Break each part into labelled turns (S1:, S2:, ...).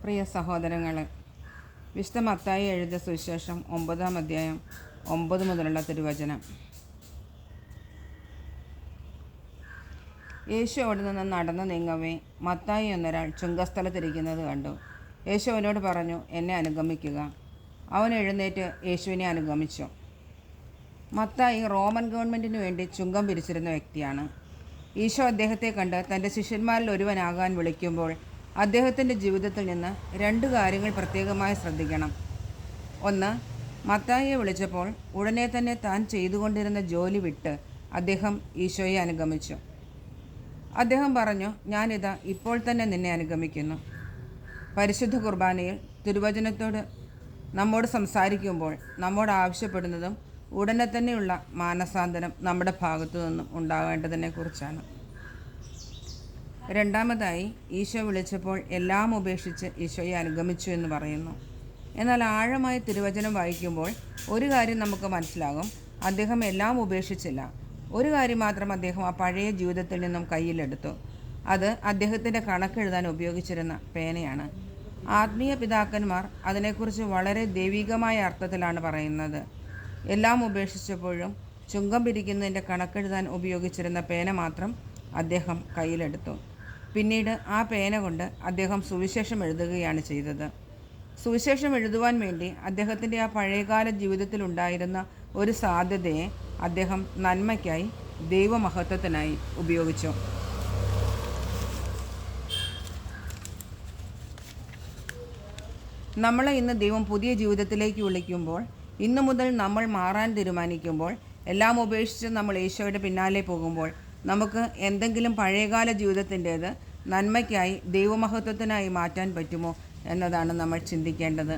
S1: പ്രിയ സഹോദരങ്ങളെ, വിശുദ്ധ മത്തായി എഴുതിയ സുവിശേഷം 9-ാം അധ്യായം 9 മുതലുള്ള തിരുവചനം. യേശു അവിടെ നിന്ന് നടന്നു നീങ്ങവേ മത്തായി എന്നൊരാൾ ചുങ്കസ്ഥലത്തിരിക്കുന്നത് കണ്ടു. യേശു അവനോട് പറഞ്ഞു, എന്നെ അനുഗമിക്കുക. അവൻ എഴുന്നേറ്റ് യേശുവിനെ അനുഗമിച്ചു. മത്തായി റോമൻ ഗവൺമെൻറ്റിന് വേണ്ടി ചുങ്കം പിരിച്ചിരുന്ന വ്യക്തിയാണ്. ഈശോ അദ്ദേഹത്തെ കണ്ട് തൻ്റെ ശിഷ്യന്മാരിൽ ഒരുവനാകാൻ വിളിക്കുമ്പോൾ അദ്ദേഹത്തിൻ്റെ ജീവിതത്തിൽ നിന്ന് 2 കാര്യങ്ങൾ പ്രത്യേകമായി ശ്രദ്ധിക്കണം. ഒന്ന്, മത്തായിയെ വിളിച്ചപ്പോൾ ഉടനെ തന്നെ താൻ ചെയ്തുകൊണ്ടിരുന്ന ജോലി വിട്ട് അദ്ദേഹം ഈശോയെ അനുഗമിച്ചു. അദ്ദേഹം പറഞ്ഞു, ഞാനിതാ ഇപ്പോൾ തന്നെ നിന്നെ അനുഗമിക്കുന്നു. പരിശുദ്ധ കുർബാനയിൽ തിരുവചനത്തോട് നമ്മോട് സംസാരിക്കുമ്പോൾ നമ്മോട് ആവശ്യപ്പെടുന്നതും ഉടനെ തന്നെയുള്ള മാനസാന്തരം നമ്മുടെ ഭാഗത്തു നിന്നും ഉണ്ടാകേണ്ടതിനെക്കുറിച്ചാണ്. രണ്ടാമതായി, ഈശോ വിളിച്ചപ്പോൾ എല്ലാം ഉപേക്ഷിച്ച് ഈശോയെ അനുഗമിച്ചു എന്ന് പറയുന്നു. എന്നാൽ ആഴമായി തിരുവചനം വായിക്കുമ്പോൾ ഒരു കാര്യം നമുക്ക് മനസ്സിലാകും. അദ്ദേഹം എല്ലാം ഉപേക്ഷിച്ചില്ല. ഒരു കാര്യം മാത്രം അദ്ദേഹം ആ പഴയ ജീവിതത്തിൽ നിന്നും കയ്യിലെടുത്തു. അത് അദ്ദേഹത്തിൻ്റെ കണക്കെഴുതാൻ ഉപയോഗിച്ചിരുന്ന പേനയാണ്. ആത്മീയ പിതാക്കന്മാർ അതിനെക്കുറിച്ച് വളരെ ദൈവികമായ അർത്ഥത്തിലാണ് പറയുന്നത്. എല്ലാം ഉപേക്ഷിച്ചപ്പോഴും ചുങ്കം പിരിക്കുന്നതിൻ്റെ കണക്കെഴുതാൻ ഉപയോഗിച്ചിരുന്ന പേന മാത്രം അദ്ദേഹം കയ്യിലെടുത്തു. പിന്നീട് ആ പേന കൊണ്ട് അദ്ദേഹം സുവിശേഷം എഴുതുകയാണ് ചെയ്തത്. സുവിശേഷം എഴുതുവാൻ വേണ്ടി അദ്ദേഹത്തിൻ്റെ ആ പഴയകാല ജീവിതത്തിലുണ്ടായിരുന്ന ഒരു സാധ്യതയെ അദ്ദേഹം നന്മയ്ക്കായി, ദൈവമഹത്വത്തിനായി ഉപയോഗിച്ചു. നമ്മളെ ഇന്ന് ദൈവം പുതിയ ജീവിതത്തിലേക്ക് വിളിക്കുമ്പോൾ, ഇന്നു മുതൽ നമ്മൾ മാറാൻ തീരുമാനിക്കുമ്പോൾ, എല്ലാം ഉപേക്ഷിച്ച് നമ്മൾ ഈശോയുടെ പിന്നാലെ പോകുമ്പോൾ നമുക്ക് എന്തെങ്കിലും പഴയകാല ജീവിതത്തിൻ്റേത് നന്മയ്ക്കായി, ദൈവമഹത്വത്തിനായി മാറ്റാൻ പറ്റുമോ എന്നതാണ് നമ്മൾ ചിന്തിക്കേണ്ടത്.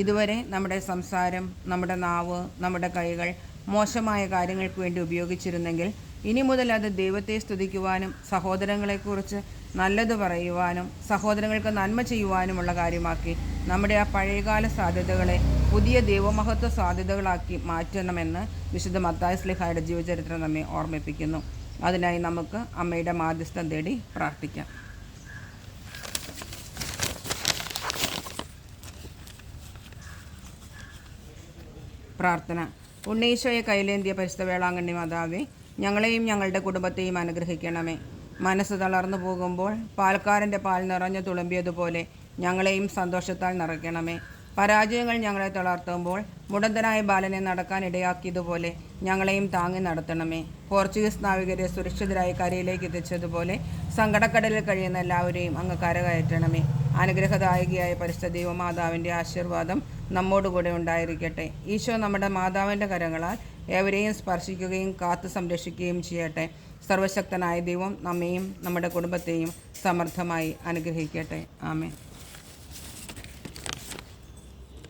S1: ഇതുവരെ നമ്മുടെ സംസാരം, നമ്മുടെ നാവ്, നമ്മുടെ കൈകൾ മോശമായ കാര്യങ്ങൾക്ക് വേണ്ടി ഉപയോഗിച്ചിരുന്നെങ്കിൽ ഇനി മുതൽ അത് ദൈവത്തെ സ്തുതിക്കുവാനും സഹോദരങ്ങളെക്കുറിച്ച് നല്ലത് പറയുവാനും സഹോദരങ്ങൾക്ക് നന്മ ചെയ്യുവാനുമുള്ള കാര്യമാക്കി നമ്മുടെ ആ പഴയകാല സാധ്യതകളെ പുതിയ ദൈവമഹത്വ സാധ്യതകളാക്കി മാറ്റണമെന്ന് വിശുദ്ധ മത്തായി ശ്ലീഹായുടെ ജീവചരിത്രം നമ്മെ ഓർമ്മിപ്പിക്കുന്നു. അതിനായി നമുക്ക് അമ്മയുടെ മാധ്യസ്ഥം തേടി പ്രാർത്ഥിക്കാം. പ്രാർത്ഥന. ഉണ്ണീശോയെ കൈലേന്തിയ പരിശുദ്ധ വേളാങ്കണ്ണി മാതാവേ, ഞങ്ങളെയും ഞങ്ങളുടെ കുടുംബത്തെയും അനുഗ്രഹിക്കണമേ. മനസ്സ് തളർന്നു പോകുമ്പോൾ പാൽക്കാരൻ്റെ പാൽ നിറഞ്ഞു തുളുമ്പിയതുപോലെ ഞങ്ങളെയും സന്തോഷത്താൽ നിറയ്ക്കണമേ. പരാജയങ്ങൾ ഞങ്ങളെ തളർത്തുമ്പോൾ മുടന്തനായ ബാലനെ നടക്കാൻ ഇടയാക്കിയതുപോലെ ഞങ്ങളെയും താങ്ങി നടത്തണമേ. പോർച്ചുഗീസ് നാവികരെ സുരക്ഷിതരായി കരയിലേക്ക് എത്തിച്ചതുപോലെ സങ്കടക്കടലിൽ കഴിയുന്ന എല്ലാവരെയും അങ്ങ് കരകയറ്റണമേ. അനുഗ്രഹദായകിയായ പരിശുദ്ധ ദൈവമാതാവിൻ്റെ ആശീർവാദം നമ്മോടുകൂടെ ഉണ്ടായിരിക്കട്ടെ. ഈശോ നമ്മുടെ മാതാവിൻ്റെ കരങ്ങളാൽ ഏവരെയും സ്പർശിക്കുകയും കാത്തു സംരക്ഷിക്കുകയും ചെയ്യട്ടെ. സർവശക്തനായ ദൈവം നമ്മെയും നമ്മുടെ കുടുംബത്തെയും സമൃദ്ധമായി അനുഗ്രഹിക്കട്ടെ. ആമേൻ.